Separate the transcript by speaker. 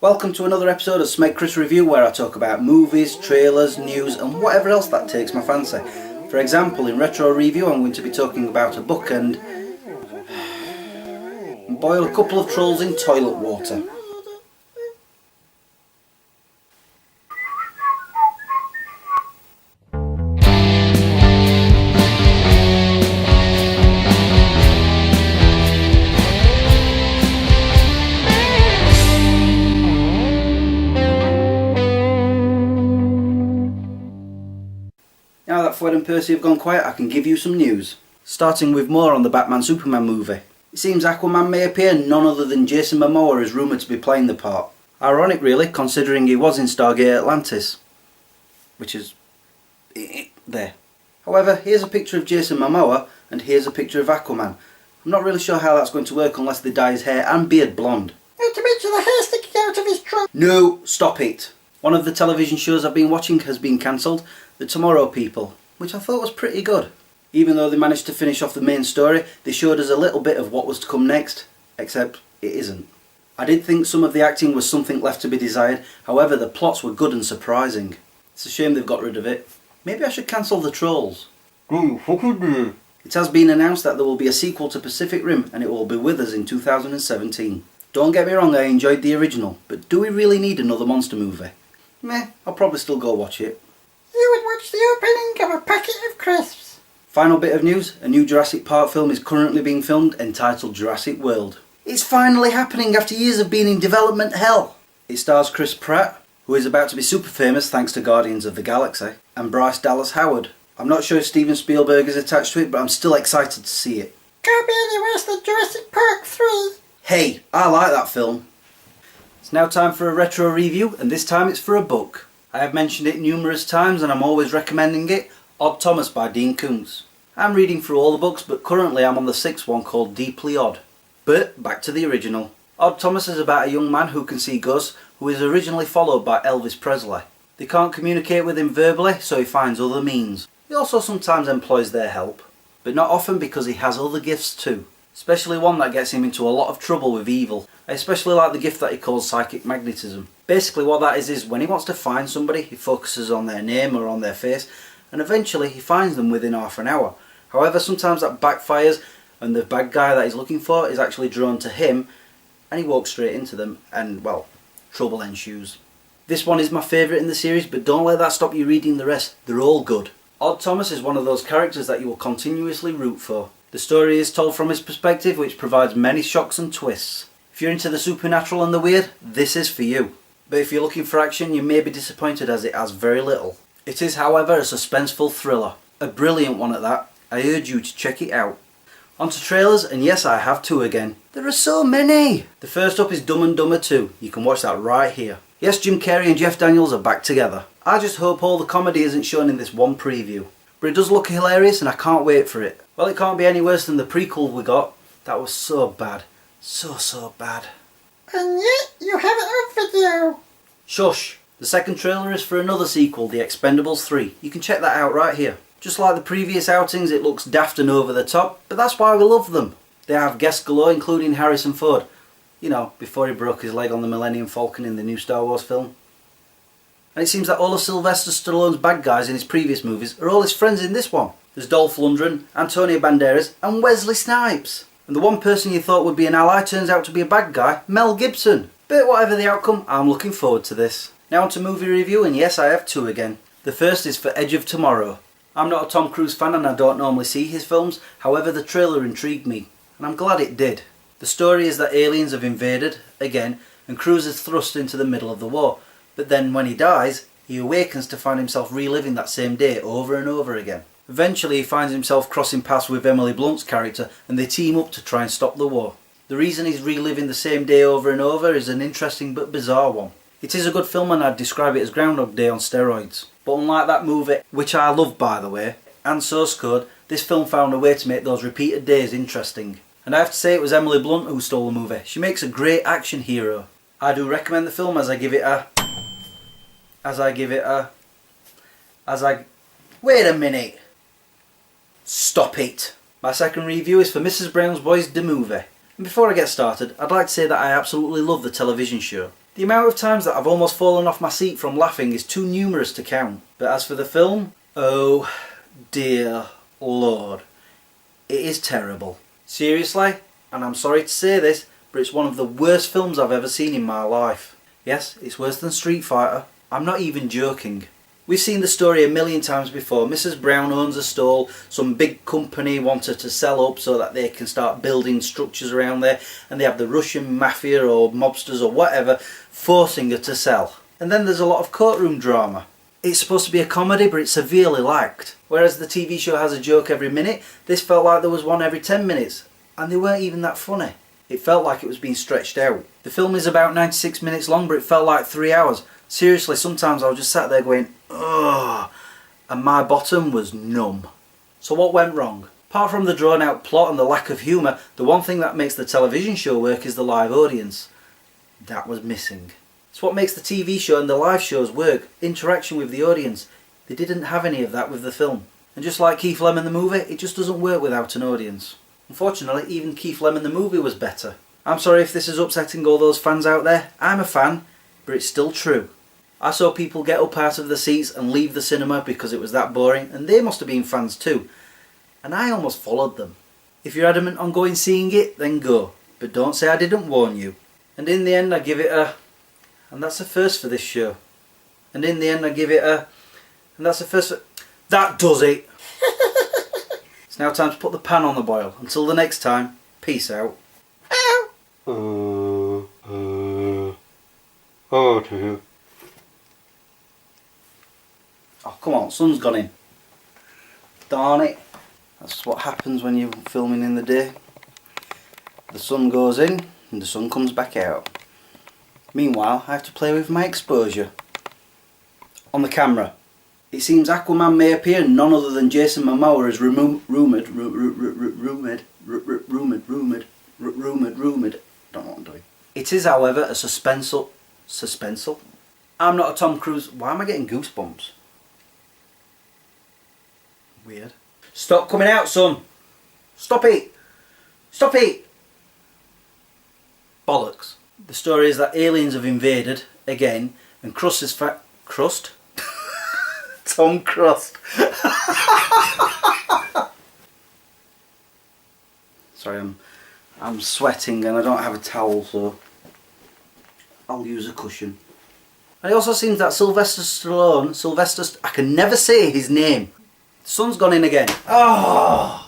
Speaker 1: Welcome to another episode of SmegChris Review, where I talk about movies, trailers, news and whatever else that takes my fancy. For example, in Retro Review I'm going to be talking about a book and boil a couple of trolls in toilet water. Now that Fred and Percy have gone quiet, I can give you some news. Starting with more on the Batman-Superman movie. It seems Aquaman may appear, none other than Jason Momoa is rumoured to be playing the part. Ironic really, considering he was in Stargate Atlantis. Which is... there. However, here's a picture of Jason Momoa, and here's a picture of Aquaman. I'm not really sure how that's going to work unless they dye his hair and beard blonde.
Speaker 2: Not to mention the hair sticking out of his trunk.
Speaker 1: No, stop it. One of the television shows I've been watching has been cancelled, The Tomorrow People, which I thought was pretty good. Even though they managed to finish off the main story, they showed us a little bit of what was to come next, except it isn't. I did think some of the acting was something left to be desired, however the plots were good and surprising. It's a shame they've got rid of it. Maybe I should cancel The Trolls. It has been announced that there will be a sequel to Pacific Rim and it will be with us in 2017. Don't get me wrong, I enjoyed the original, but do we really need another monster movie? Meh, I'll probably still go watch it.
Speaker 2: You would watch the opening of a packet of crisps.
Speaker 1: Final bit of news, a new Jurassic Park film is currently being filmed entitled Jurassic World. It's finally happening after years of being in development hell. It stars Chris Pratt, who is about to be super famous thanks to Guardians of the Galaxy, and Bryce Dallas Howard. I'm not sure if Steven Spielberg is attached to it, but I'm still excited to see it.
Speaker 2: Can't be any worse than Jurassic Park 3.
Speaker 1: Hey, I like that film. It's now time for a retro review, and this time it's for a book. I have mentioned it numerous times and I'm always recommending it, Odd Thomas by Dean Koontz. I'm reading through all the books, but currently I'm on the sixth one called Deeply Odd. But back to the original. Odd Thomas is about a young man who can see ghosts, who is originally followed by Elvis Presley. They can't communicate with him verbally, so he finds other means. He also sometimes employs their help, but not often because he has other gifts too. Especially one that gets him into a lot of trouble with evil. I especially like the gift that he calls psychic magnetism. Basically what that is when he wants to find somebody, he focuses on their name or on their face, and eventually he finds them within half an hour. However, sometimes that backfires and the bad guy that he's looking for is actually drawn to him and he walks straight into them and, well, trouble ensues. This one is my favourite in the series, but don't let that stop you reading the rest. They're all good. Odd Thomas is one of those characters that you will continuously root for. The story is told from his perspective, which provides many shocks and twists. If you're into the supernatural and the weird, this is for you. But if you're looking for action, you may be disappointed as it has very little. It is, however, a suspenseful thriller. A brilliant one at that. I urge you to check it out. On to trailers, and yes, I have two again. There are so many! The first up is Dumb and Dumber 2. You can watch that right here. Yes, Jim Carrey and Jeff Daniels are back together. I just hope all the comedy isn't shown in this one preview. But it does look hilarious and I can't wait for it. Well, it can't be any worse than the prequel we got. That was so bad. So bad.
Speaker 2: And yet you have it on video.
Speaker 1: Shush! The second trailer is for another sequel, The Expendables 3. You can check that out right here. Just like the previous outings, it looks daft and over the top, but that's why we love them. They have guests galore, including Harrison Ford. You know, before he broke his leg on the Millennium Falcon in the new Star Wars film. And it seems that all of Sylvester Stallone's bad guys in his previous movies are all his friends in this one. There's Dolph Lundgren, Antonio Banderas and Wesley Snipes. And the one person you thought would be an ally turns out to be a bad guy, Mel Gibson. But whatever the outcome, I'm looking forward to this. Now on to movie review, and yes, I have two again. The first is for Edge of Tomorrow. I'm not a Tom Cruise fan and I don't normally see his films, however the trailer intrigued me, and I'm glad it did. The story is that aliens have invaded, again, and Cruise is thrust into the middle of the war, but then when he dies, he awakens to find himself reliving that same day over and over again. Eventually he finds himself crossing paths with Emily Blunt's character and they team up to try and stop the war. The reason he's reliving the same day over and over is an interesting but bizarre one. It is a good film and I'd describe it as Groundhog Day on steroids. But unlike that movie, which I love by the way, and Source Code, this film found a way to make those repeated days interesting. And I have to say it was Emily Blunt who stole the movie. She makes a great action hero. I do recommend the film as I give it a... Wait a minute! Stop it! My second review is for Mrs. Brown's Boys, the movie. And before I get started, I'd like to say that I absolutely love the television show. The amount of times that I've almost fallen off my seat from laughing is too numerous to count. But as for the film, oh dear Lord, it is terrible. Seriously, and I'm sorry to say this, but it's one of the worst films I've ever seen in my life. Yes, it's worse than Street Fighter. I'm not even joking. We've seen the story a million times before. Mrs. Brown owns a stall. Some big company wanted to sell up so that they can start building structures around there, and they have the Russian mafia or mobsters or whatever forcing her to sell. And then there's a lot of courtroom drama. It's supposed to be a comedy, but it's severely lacked. Whereas the TV show has a joke every minute, this felt like there was one every 10 minutes. And they weren't even that funny. It felt like it was being stretched out. The film is about 96 minutes long, but it felt like 3 hours. Seriously, sometimes I was just sat there going, ugh, and my bottom was numb. So what went wrong? Apart from the drawn out plot and the lack of humour, the one thing that makes the television show work is the live audience. That was missing. It's what makes the TV show and the live shows work, interaction with the audience. They didn't have any of that with the film. And just like Keith Lemon the movie, it just doesn't work without an audience. Unfortunately, even Keith Lemon the movie was better. I'm sorry if this is upsetting all those fans out there. I'm a fan, but it's still true. I saw people get up out of the seats and leave the cinema because it was that boring, and they must have been fans too. And I almost followed them. If you're adamant on going seeing it, then go. But don't say I didn't warn you. And in the end I give it a... And that's a first for this show. And in the end I give it a... And that's a first for... That does it! It's now time to put the pan on the boil. Until the next time, peace out.
Speaker 3: Oh dear.
Speaker 1: Oh come on, sun's gone in. Darn it. That's what happens when you're filming in the day. The sun goes in and the sun comes back out. Meanwhile, I have to play with my exposure. On the camera. It seems Aquaman may appear none other than Jason Momoa is rumoured. Don't know what I'm doing. It is, however, a suspenseful. I'm not a Tom Cruise. Why am I getting goosebumps? Weird. Stop coming out, son. Stop it. Stop it. Bollocks. The story is that aliens have invaded again, and Crust is Crust? Tom Crust. Sorry, I'm sweating and I don't have a towel, so I'll use a cushion. And it also seems that Sylvester Stallone, I can never say his name. The sun's gone in again. Oh!